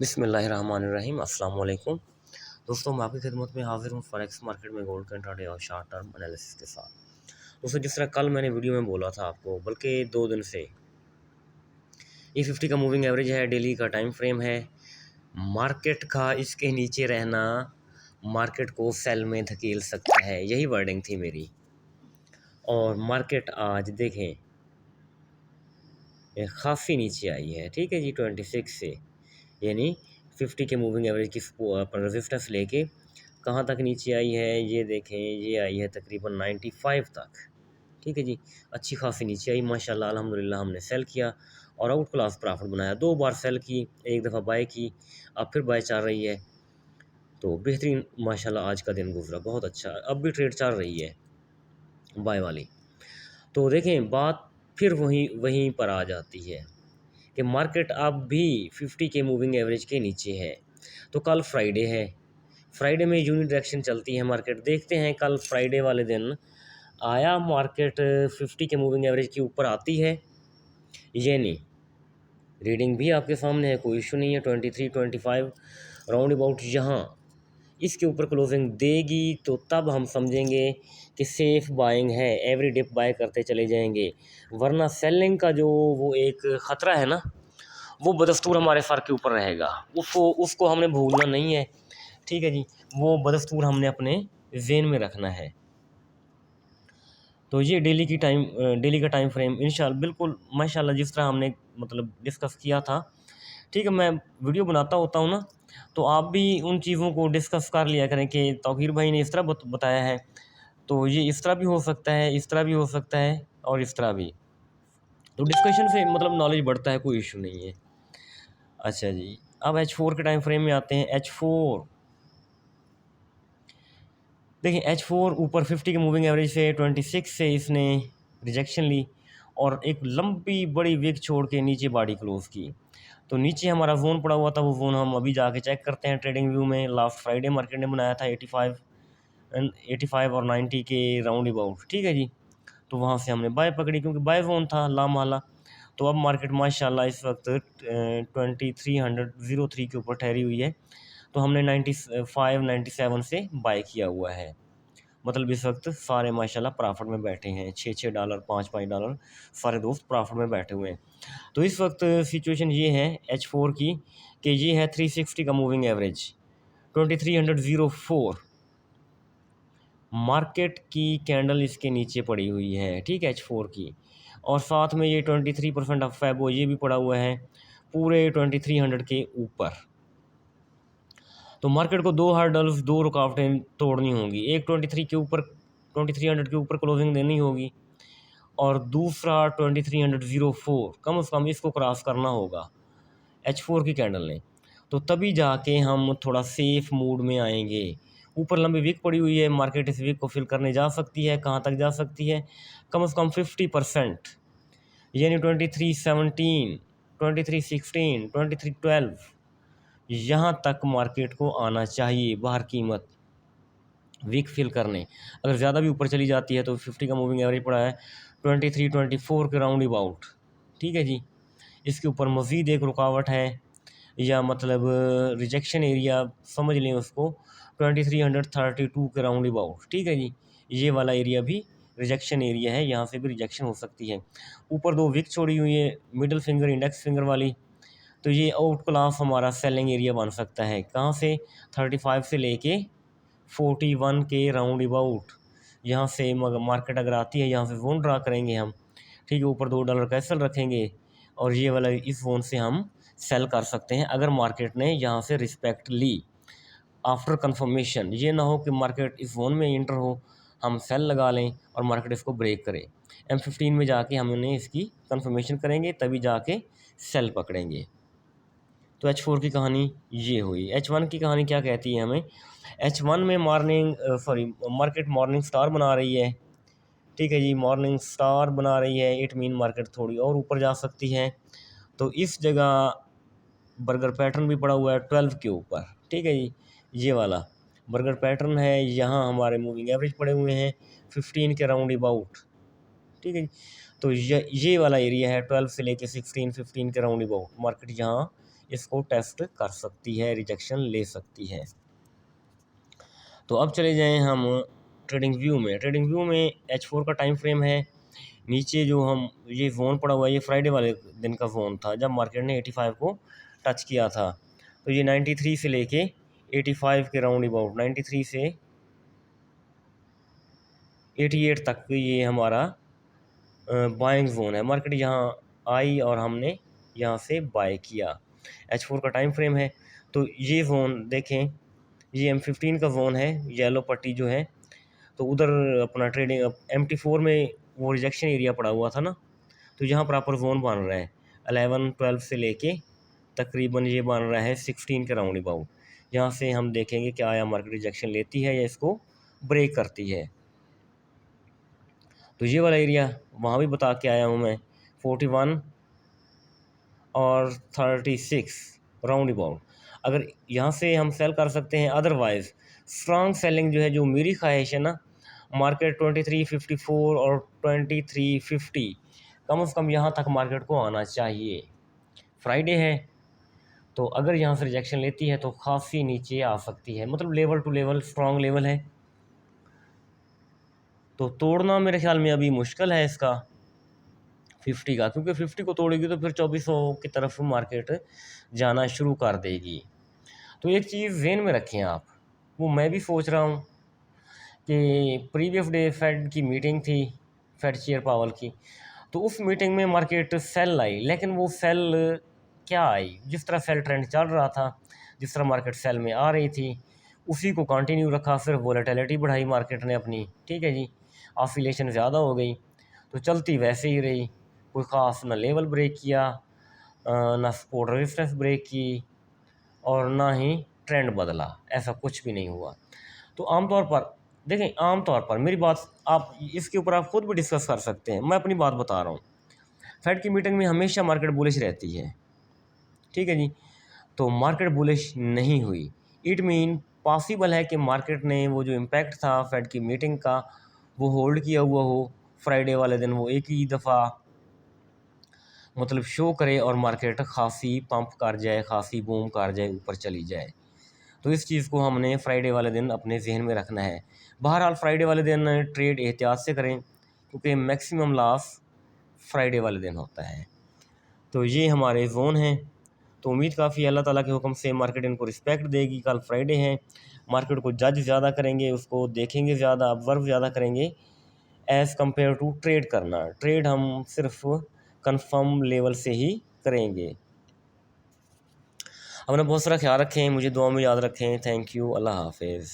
बिस्मिल्लाहिर्रहमानिर्रहीम अस्सलाम वालेकुम दोस्तों। मैं आपकी खिदमत में हाजिर हूँ फॉरेक्स मार्केट में गोल्ड इंट्राडे और शॉर्ट टर्म एनालिसिस के साथ। दोस्तों, जिस तरह कल मैंने वीडियो में बोला था आपको, बल्कि 2 दिन से E50 का मूविंग एवरेज है, डेली का टाइम फ्रेम है, मार्केट का इसके नीचे रहना मार्केट को सेल में धकेल सकता है, यही वर्डिंग थी मेरी। और मार्केट आज देखें काफ़ी नीचे आई है, ठीक है जी, 26 से, यानी 50 के मूविंग एवरेज की रेजिस्टेंस लेके कहाँ तक नीचे आई है ये देखें। ये आई है तकरीबन 95 तक, ठीक है जी। अच्छी खासी नीचे आई माशाल्लाह, अल्हम्दुलिल्लाह। हमने सेल किया और आउट क्लास प्रॉफिट बनाया। 2 बार सेल की, एक दफ़ा बाय की, अब फिर बाय चल रही है। तो बेहतरीन माशाल्लाह आज का दिन गुजरा, बहुत अच्छा। अब भी ट्रेड चल रही है बाय वाली। तो देखें, बात फिर वहीं वहीं पर आ जाती है कि मार्केट अब भी 50 के मूविंग एवरेज के नीचे है। तो कल फ्राइडे है, फ्राइडे में यूनिट डायरेक्शन चलती है मार्केट। देखते हैं कल फ्राइडे वाले दिन आया मार्केट 50 के मूविंग एवरेज के ऊपर आती है ये नहीं। रीडिंग भी आपके सामने है, कोई इशू नहीं है। 23-25 राउंड अबाउट यहाँ इसके ऊपर क्लोजिंग देगी तो तब हम समझेंगे कि सेफ बाइंग है, एवरी डिप बाय करते चले जाएंगे। वरना सेलिंग का जो वो एक ख़तरा है ना, वो बदस्तूर हमारे सर के ऊपर रहेगा। उसको हमने भूलना नहीं है, ठीक है जी। वो बदस्तूर हमने अपने ज़हन में रखना है। तो ये डेली का टाइम फ्रेम इंशाल्लाह बिल्कुल माशाल्लाह जिस तरह हमने मतलब डिस्कस किया था, ठीक है। मैं वीडियो बनाता होता हूँ ना, तो आप भी उन चीज़ों को डिस्कस कर लिया करें कि तौहीर भाई ने इस तरह बताया है, तो ये इस तरह भी हो सकता है, इस तरह भी हो सकता है और इस तरह भी। तो डिस्कशन से मतलब नॉलेज बढ़ता है, कोई इशू नहीं है। अच्छा जी, अब H4 के टाइम फ्रेम में आते हैं। H4 देखिए, H4 ऊपर 50 के मूविंग एवरेज से 26 से इसने रिजेक्शन ली और एक लंबी बड़ी विक छोड़ के नीचे बॉडी क्लोज की। तो नीचे हमारा जोन पड़ा हुआ था, वो जोन हम अभी जाके चेक करते हैं ट्रेडिंग व्यू में। लास्ट फ्राइडे मार्केट ने बनाया था 85 और 90 के राउंड अबाउट, ठीक है जी। तो वहाँ से हमने बाय पकड़ी क्योंकि बाय जोन था लामाला। तो अब मार्केट माशाल्लाह इस वक्त 2303 के ऊपर ठहरी हुई है। तो हमने 95-97 से बाय किया हुआ है। मतलब इस वक्त सारे माशाल्लाह प्रॉफिट में बैठे हैं, $6-6 $5-5 सारे दोस्त प्रॉफिट में बैठे हुए हैं। तो इस वक्त सिचुएशन ये है H4 की कि ये है 360 का मूविंग एवरेज, 2304 मार्केट की कैंडल इसके नीचे पड़ी हुई है, ठीक है, H4 की। और साथ में ये 23% ऑफ है, वो ये भी पड़ा हुआ है पूरे 2300 के ऊपर। तो मार्केट को 2 हर्डल्स, 2 रुकावटें तोड़नी होंगी। एक 23 के ऊपर 2300 के ऊपर क्लोजिंग देनी होगी और दूसरा 2304 कम से कम इसको क्रॉस करना होगा H4 की कैंडल ने। तो तभी जाके हम थोड़ा सेफ मूड में आएंगे। ऊपर लंबी वीक पड़ी हुई है, मार्केट इस वीक को फिल करने जा सकती है। कहाँ तक जा सकती है? कम से कम 50%, यानी 2317, 2316, 2312 यहाँ तक मार्केट को आना चाहिए बाहर कीमत वीक फिल करने। अगर ज़्यादा भी ऊपर चली जाती है तो 50 का मूविंग एवरेज पड़ा है 23-24 के राउंड अबाउट, ठीक है जी। इसके ऊपर मज़ीद एक रुकावट है, या मतलब रिजेक्शन एरिया समझ लें उसको, 2332 के राउंड अबाउट, ठीक है जी। ये वाला एरिया भी रिजेक्शन एरिया है, यहाँ से भी रिजेक्शन हो सकती है। ऊपर 2 विक छोड़ी हुई है, मिडिल फिंगर, इंडेक्स फिंगर वाली। तो ये आउट क्लास हमारा सेलिंग एरिया बन सकता है। कहाँ से? 35 से लेके 41 के राउंड अबाउट। यहाँ से मार्केट अगर आती है, यहाँ से जोन ड्रा करेंगे हम, ठीक है। ऊपर $2 का एसएल रखेंगे और ये वाला इस जोन से हम सेल कर सकते हैं अगर मार्केट ने यहाँ से रिस्पेक्ट ली आफ्टर कंफर्मेशन। ये ना हो कि मार्केट इस जोन में इंटर हो, हम सेल लगा लें और मार्केट इसको ब्रेक करे। M15 में जाके हमने इसकी कंफर्मेशन करेंगे, तभी जाके सेल पकड़ेंगे। तो H4 की कहानी ये हुई। H1 की कहानी क्या कहती है हमें? H1 में मार्केट मॉर्निंग स्टार बना रही है, ठीक है जी। मॉर्निंग स्टार बना रही है, इट मीन मार्केट थोड़ी और ऊपर जा सकती है। तो इस जगह बर्गर पैटर्न भी पड़ा हुआ है 12 के ऊपर, ठीक है जी। ये वाला बर्गर पैटर्न है, यहाँ हमारे मूविंग एवरेज पड़े हुए हैं 15 के राउंड अबाउट, ठीक है जी। तो ये वाला एरिया है 12 से लेके 15 के राउंड अबाउट। मार्केट यहाँ इसको टेस्ट कर सकती है, रिजेक्शन ले सकती है। तो अब चले जाएं हम ट्रेडिंग व्यू में। ट्रेडिंग व्यू में H4 का टाइम फ्रेम है। नीचे जो हम ये जोन पड़ा हुआ है, ये फ्राइडे वाले दिन का जोन था जब मार्केट ने 85 को टच किया था। तो ये 93 से लेके 85 के राउंड अबाउट, 93 से 88 तक ये हमारा बाइंग जोन है। मार्केट यहाँ आई और हमने यहाँ से बाय किया। H4 का टाइम फ्रेम है। तो ये जोन देखें, ये M15 का जोन है, येलो पट्टी जो है। तो उधर अपना ट्रेडिंग MT4 में वो रिजेक्शन एरिया पड़ा हुआ था ना, तो यहाँ प्रॉपर जोन बन रहा है 11-12 से लेके तकरीबन ये बन रहा है 16 के राउंड अबाउट। यहाँ से हम देखेंगे कि आया मार्केट रिजेक्शन लेती है या इसको ब्रेक करती है। तो ये वाला एरिया वहाँ भी बता के आया हूँ मैं, 41 और 36 राउंड अबाउट। अगर यहाँ से हम सेल कर सकते हैं, अदरवाइज़ स्ट्रॉन्ग सेलिंग जो है, जो मेरी ख्वाहिश है ना, मार्केट 2354 और 2350 कम से कम यहाँ तक मार्केट को आना चाहिए। फ्राइडे है तो अगर यहाँ से रिजेक्शन लेती है तो काफ़ी नीचे आ सकती है, मतलब level two level strong level है। तो तोड़ना मेरे ख्याल में अभी मुश्किल है इसका 50 का, क्योंकि 50 को तोड़ेगी तो फिर 2400 की तरफ मार्केट जाना शुरू कर देगी। तो एक चीज़ ज़हन में रखें आप, वो मैं भी सोच रहा हूँ कि प्रीवियस डे फेड की मीटिंग थी, फेड चेयर पावल की, तो उस मीटिंग में मार्केट सेल आई, लेकिन वो सेल क्या आई, जिस तरह सेल ट्रेंड चल रहा था, जिस तरह मार्केट सेल में आ रही थी, उसी को कंटिन्यू रखा। फिर वोलेटिलिटी बढ़ाई मार्केट ने अपनी, ठीक है जी, ऑसिलेशन ज़्यादा हो गई तो चलती वैसे ही रही। कोई ख़ास ना लेवल ब्रेक किया, ना सपोर्ट रेजिस्टेंस ब्रेक की, और ना ही ट्रेंड बदला, ऐसा कुछ भी नहीं हुआ। तो आमतौर पर देखें, आमतौर पर मेरी बात आप इसके ऊपर आप खुद भी डिस्कस कर सकते हैं, मैं अपनी बात बता रहा हूँ। फेड की मीटिंग में हमेशा मार्केट बुलिश रहती है, ठीक है जी। तो मार्केट बुलिश नहीं हुई, इट मीन पॉसिबल है कि मार्केट ने वो जो इम्पैक्ट था फेड की मीटिंग का वो होल्ड किया हुआ हो, फ्राइडे वाले दिन वो एक ही दफ़ा मतलब शो करे और मार्केट खासी पंप कर जाए, खासी बूम कर जाए, ऊपर चली जाए। तो इस चीज़ को हमने फ्राइडे वाले दिन अपने जहन में रखना है। बहरहाल फ्राइडे वाले दिन ट्रेड एहतियात से करें, क्योंकि मैक्सिमम लॉस फ्राइडे वाले दिन होता है। तो ये हमारे जोन हैं। तो उम्मीद काफ़ी अल्लाह ताला के हुक्म से मार्केट इनको रिस्पेक्ट देगी। कल फ्राइडे है, मार्केट को जज ज़्यादा करेंगे, उसको देखेंगे ज़्यादा, ऑब्ज़र्व ज़्यादा करेंगे एज़ कम्पेयर टू ट्रेड करना। ट्रेड हम सिर्फ कंफर्म लेवल से ही करेंगे। अपना बहुत सारा ख्याल रखें, मुझे दुआ में याद रखें। थैंक यू, अल्लाह हाफिज़।